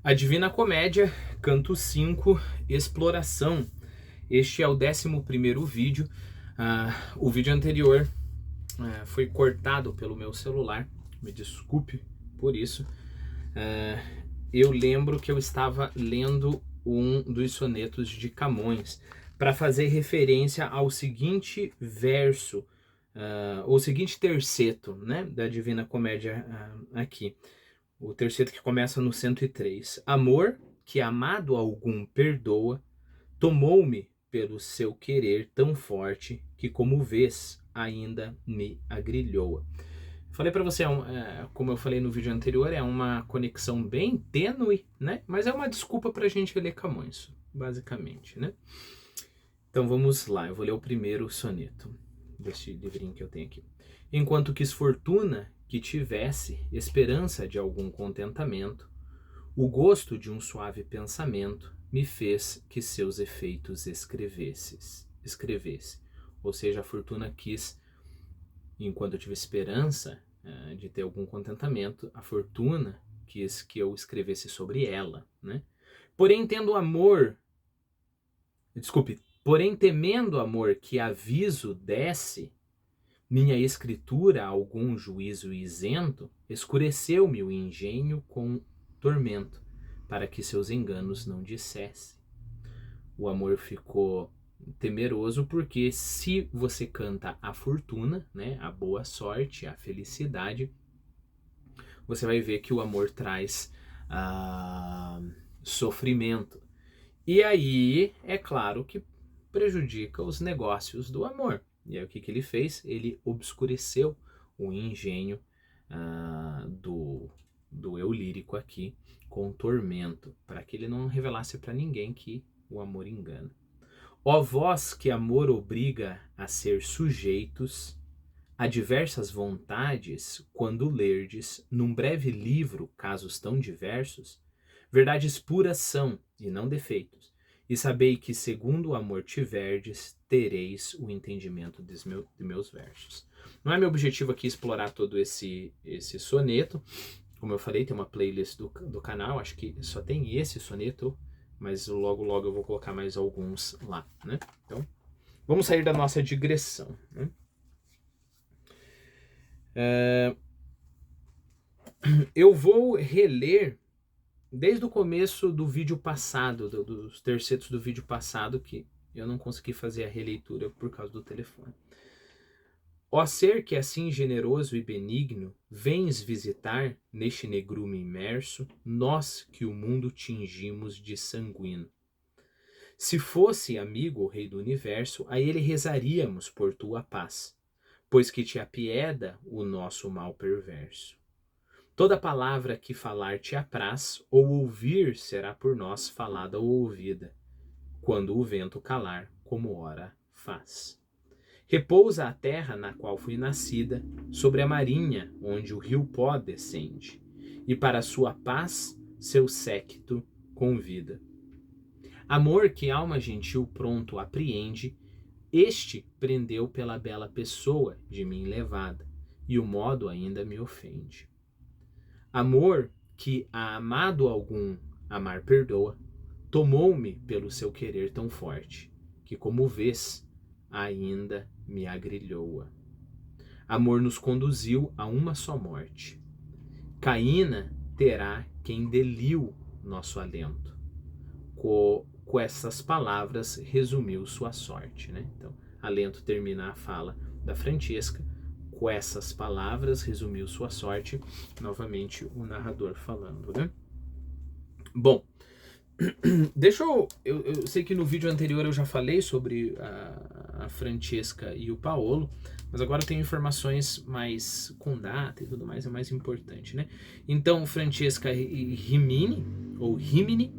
A Divina Comédia, Canto 5, Exploração. Este é o 11º vídeo. O vídeo anterior foi cortado pelo meu celular, me desculpe por isso. Eu lembro que eu estava lendo um dos sonetos de Camões para fazer referência ao seguinte verso, o seguinte terceto, né, da Divina Comédia aqui. O terceto que começa no 103. Amor, que amado algum perdoa, tomou-me pelo seu querer tão forte que, como vês, ainda me agrilhoa. Falei para você, como eu falei no vídeo anterior, é uma conexão bem tênue, né? Mas é uma desculpa para a gente ler Camões, basicamente, né? Então vamos lá, eu vou ler o primeiro soneto deste livrinho que eu tenho aqui. Enquanto quis fortuna que tivesse esperança de algum contentamento, o gosto de um suave pensamento me fez que seus efeitos escrevesse. Ou seja, a fortuna quis, enquanto eu tive esperança de ter algum contentamento, a fortuna quis que eu escrevesse sobre ela, né? Porém, temendo amor que aviso desse, minha escritura algum juízo isento, escureceu-me o engenho com tormento, para que seus enganos não dissesse. O amor ficou temeroso porque se você canta a fortuna, né, a boa sorte, a felicidade, você vai ver que o amor traz sofrimento. E aí, é claro que prejudica os negócios do amor. E aí o que ele fez? Ele obscureceu o engenho do eu lírico aqui com tormento, para que ele não revelasse para ninguém que o amor engana. Ó vós que amor obriga a ser sujeitos a diversas vontades, quando lerdes num breve livro casos tão diversos, verdades puras são e não defeitos, e sabei que segundo o amor tiverdes, tereis o entendimento de meus versos. Não é meu objetivo aqui explorar todo esse soneto. Como eu falei, tem uma playlist do canal, acho que só tem esse soneto, mas logo eu vou colocar mais alguns lá, né? Então, vamos sair da nossa digressão, né? Eu vou reler desde o começo do vídeo passado, dos tercetos do vídeo passado, que eu não consegui fazer a releitura por causa do telefone. Ó ser que assim generoso e benigno, vens visitar, neste negrume imerso, nós que o mundo tingimos de sanguíneo. Se fosse amigo o rei do universo, a ele rezaríamos por tua paz, pois que te apieda o nosso mal perverso. Toda palavra que falar te apraz, ou ouvir será por nós falada ou ouvida, quando o vento calar, como ora faz. Repousa a terra na qual fui nascida, sobre a marinha onde o rio Pó descende, e para sua paz seu séquito convida. Amor que alma gentil pronto apreende, este prendeu pela bela pessoa de mim levada, e o modo ainda me ofende. Amor que a amado algum amar perdoa, tomou-me pelo seu querer tão forte, que como vês, ainda me agrilhoa. Amor nos conduziu a uma só morte. Caína terá quem deliu nosso alento. Com essas palavras resumiu sua sorte, né? Então, alento termina a fala da Francesca. Com essas palavras resumiu sua sorte. Novamente o narrador falando, né? Bom, deixa eu sei que no vídeo anterior eu já falei sobre a Francesca e o Paolo, mas agora eu tenho informações mais com data e tudo mais, é mais importante, né? Então, Francesca Rimini, ou Rimini,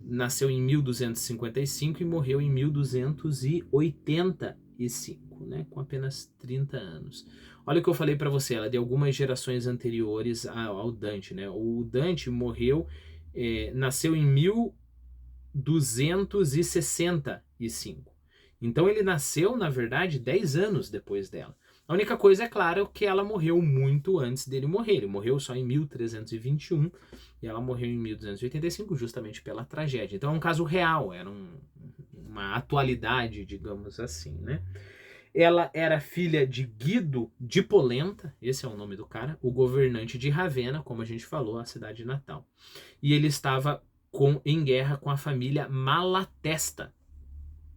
nasceu em 1255 e morreu em 1285, né? Com apenas 30 anos. Olha o que eu falei para você, ela é de algumas gerações anteriores ao Dante, né? O Dante nasceu em 1265. Então ele nasceu, na verdade, 10 anos depois dela. A única coisa, é claro, que ela morreu muito antes dele morrer. Ele morreu só em 1321 e ela morreu em 1285 justamente pela tragédia. Então é um caso real, era uma atualidade, digamos assim, né? Ela era filha de Guido de Polenta, esse é o nome do cara, o governante de Ravenna, como a gente falou, a cidade natal. E ele estava em guerra com a família Malatesta,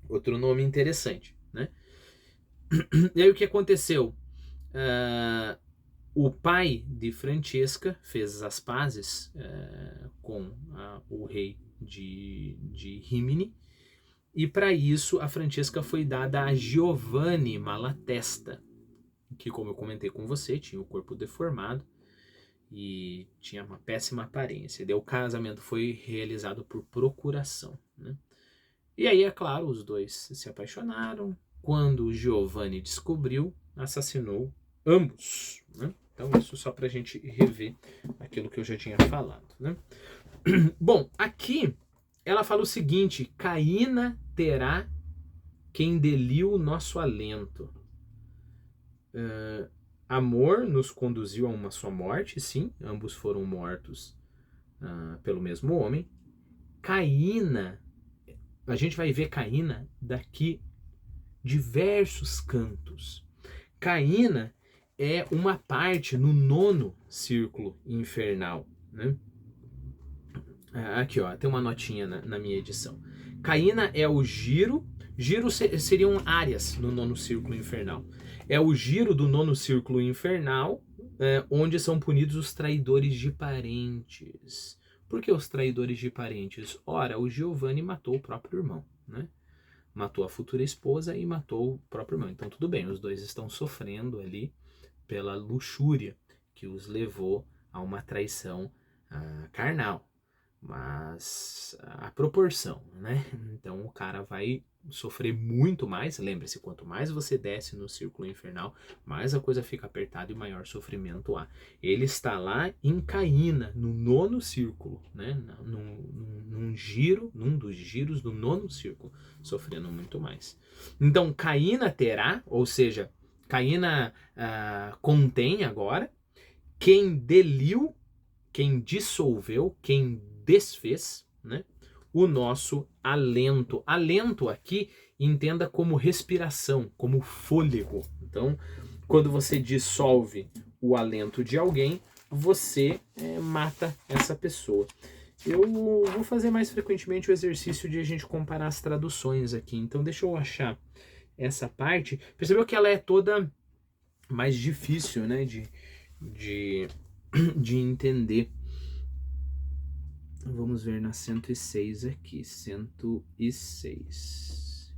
outro nome interessante, né? E aí o que aconteceu? O pai de Francesca fez as pazes com o rei de Rimini, e para isso a Francesca foi dada a Giovanni Malatesta, que, como eu comentei com você, tinha o corpo deformado e tinha uma péssima aparência. Daí o casamento foi realizado por procuração, né? E aí, é claro, os dois se apaixonaram. Quando Giovanni descobriu, assassinou ambos, né? Então isso só pra gente rever aquilo que eu já tinha falado, né? Bom, aqui ela fala o seguinte: Caína terá quem deliu o nosso alento. Amor nos conduziu a uma só morte, sim, ambos foram mortos pelo mesmo homem. Caína, a gente vai ver Caína daqui diversos cantos. Caína é uma parte no 9º círculo infernal, né? Aqui, ó, tem uma notinha na minha edição. Caína é o giro. Giro seriam áreas no 9º círculo infernal. É o giro do 9º círculo infernal, onde são punidos os traidores de parentes. Por que os traidores de parentes? Ora, o Giovanni matou o próprio irmão, né? Matou a futura esposa e matou o próprio irmão. Então tudo bem, os dois estão sofrendo ali pela luxúria que os levou a uma traição carnal. Mas a proporção, né? Então o cara vai sofrer muito mais. Lembre-se, quanto mais você desce no círculo infernal, mais a coisa fica apertada e maior sofrimento há. Ele está lá em Caína, no 9º círculo, né? Num dos giros do 9º círculo, sofrendo muito mais. Então Caína terá, ou seja, Caína contém agora quem deliu, quem dissolveu, quem desfez, né, o nosso alento. Alento aqui, entenda como respiração, como fôlego. Então, quando você dissolve o alento de alguém, você mata essa pessoa. Eu vou fazer mais frequentemente o exercício de a gente comparar as traduções aqui. Então, deixa eu achar essa parte. Percebeu que ela é toda mais difícil, né, de entender. Vamos ver na 106 aqui. 106.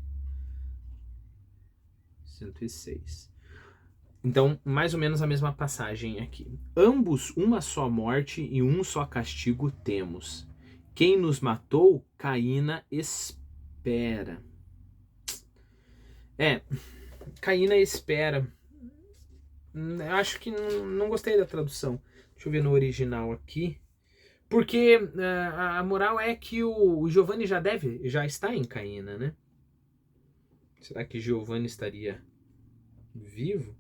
Então, mais ou menos a mesma passagem aqui. Ambos uma só morte e um só castigo temos. Quem nos matou, Caína espera. Caína espera. Acho que não gostei da tradução. Deixa eu ver no original aqui. Porque a moral é que o Giovanni já está em Caína, né? Será que Giovanni estaria vivo?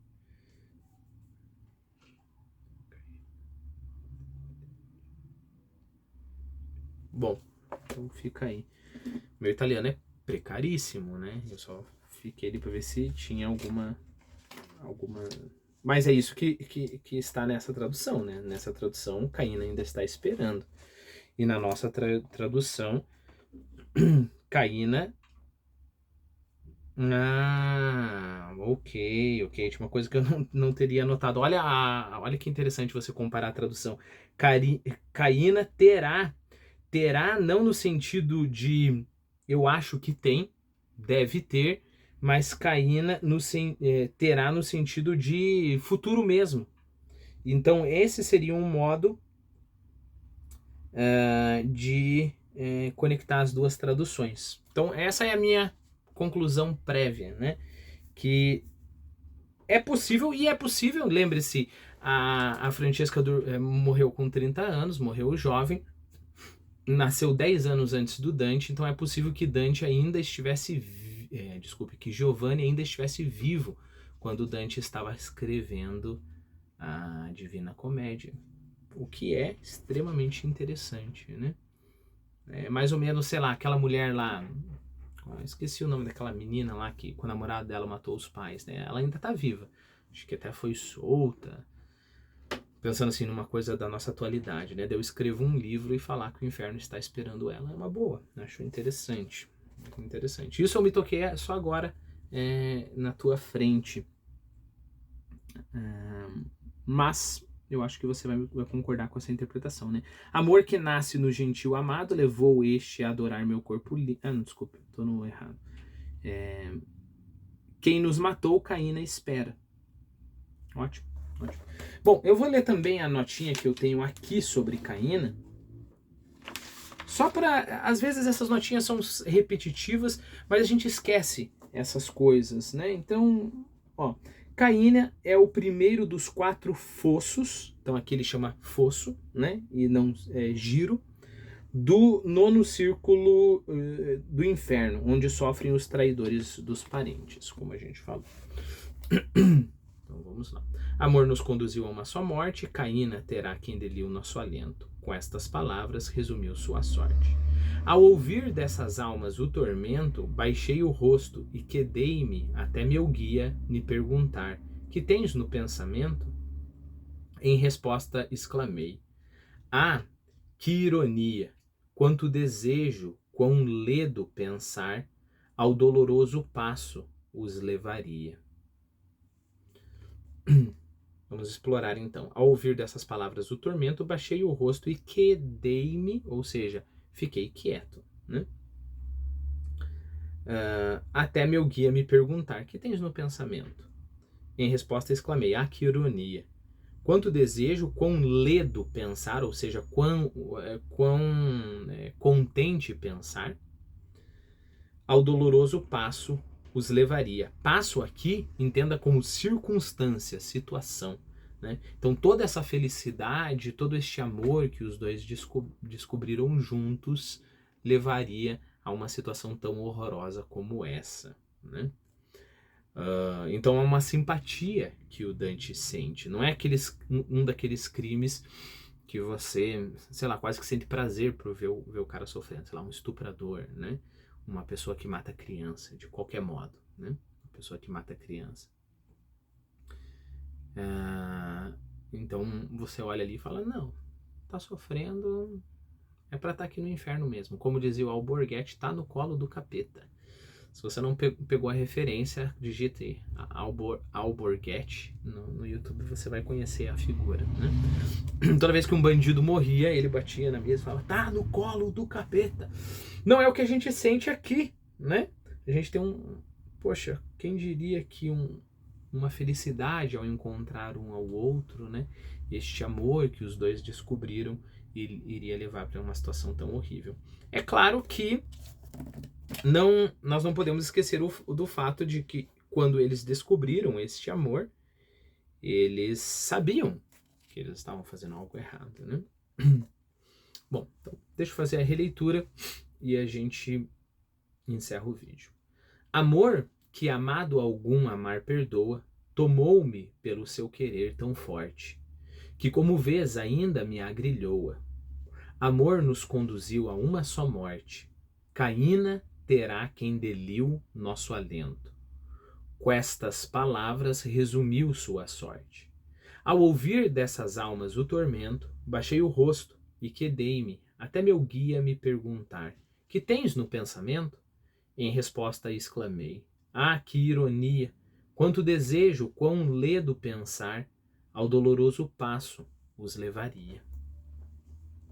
Bom, então fica aí. Meu italiano é precaríssimo, né? Eu só fiquei ali para ver se tinha alguma... Mas é isso que está nessa tradução, né? Nessa tradução, Caína ainda está esperando. E na nossa tradução, Caína... ok. Tinha uma coisa que eu não teria notado. Olha que interessante você comparar a tradução. Caína terá não no sentido de eu acho que tem, deve ter, mas Caína terá no sentido de futuro mesmo. Então esse seria um modo de conectar as duas traduções. Então essa é a minha conclusão prévia, né? Que é possível, lembre-se, a Francesca morreu com 30 anos, morreu jovem, nasceu 10 anos antes do Dante, então é possível que Dante ainda estivesse, que Giovanni ainda estivesse vivo quando Dante estava escrevendo a Divina Comédia, o que é extremamente interessante, né? É mais ou menos, sei lá, aquela mulher lá, esqueci o nome daquela menina lá que com o namorado dela matou os pais, né? Ela ainda tá viva, acho que até foi solta. Pensando assim numa coisa da nossa atualidade, né? Eu escrevo um livro e falar que o inferno está esperando ela é uma boa, acho interessante, interessante. Isso eu me toquei só agora na tua frente, mas eu acho que você vai concordar com essa interpretação, né? Amor que nasce no gentil amado levou este a adorar meu corpo não, desculpa, tô no errado. Quem nos matou, Caína espera. Ótimo, ótimo. Bom, eu vou ler também a notinha que eu tenho aqui sobre Caína. Só para... Às vezes essas notinhas são repetitivas, mas a gente esquece essas coisas, né? Então, ó, Caína é o primeiro dos 4 fossos, então aqui ele chama fosso, né? E não giro, do 9º círculo do inferno, onde sofrem os traidores dos parentes, como a gente falou. Então vamos lá. Amor nos conduziu a uma só morte, Caína terá quem dê-lhe o nosso alento. Com estas palavras resumiu sua sorte. Ao ouvir dessas almas o tormento, baixei o rosto e quedei-me até meu guia me perguntar: que tens no pensamento? Em resposta exclamei: ah, que ironia! Quanto desejo, quão ledo pensar, ao doloroso passo os levaria. Vamos explorar então. Ao ouvir dessas palavras o tormento, baixei o rosto e quedei-me, ou seja, fiquei quieto, né? Até meu guia me perguntar: que tens no pensamento? Em resposta exclamei: ah, que ironia! Quanto desejo, quão ledo pensar, ou seja, quão contente pensar, ao doloroso passo os levaria. Passo aqui, entenda como circunstância, situação. Né? Então toda essa felicidade, todo este amor que os dois descobriram juntos levaria a uma situação tão horrorosa como essa. Né? Então é uma simpatia que o Dante sente. Não é um daqueles crimes que você, sei lá, quase que sente prazer por ver o cara sofrendo. Sei lá, um estuprador, né? Uma pessoa que mata criança, de qualquer modo, né? Uma pessoa que mata criança. Então você olha ali e fala: não, tá sofrendo, é pra estar aqui no inferno mesmo. Como dizia o Alborguete, tá no colo do capeta. Se você não pegou a referência, digite Alborguete no YouTube, você vai conhecer a figura, né? Toda vez que um bandido morria, ele batia na mesa e falava: tá no colo do capeta. Não é o que a gente sente aqui, né? A gente tem poxa, quem diria que uma felicidade ao encontrar um ao outro, né? Este amor que os dois descobriram iria levar para uma situação tão horrível. É claro que nós não podemos esquecer do fato de que quando eles descobriram este amor, eles sabiam que eles estavam fazendo algo errado, né? Bom, então deixa eu fazer a releitura e a gente encerra o vídeo. Amor que amado algum amar perdoa, tomou-me pelo seu querer tão forte, que como vês ainda me agrilhoa. Amor nos conduziu a uma só morte, Caína terá quem deliu nosso alento. Com estas palavras resumiu sua sorte. Ao ouvir dessas almas o tormento, baixei o rosto e quedei-me até meu guia me perguntar: que tens no pensamento? Em resposta exclamei: ah, que ironia! Quanto desejo, quão ledo pensar, ao doloroso passo os levaria.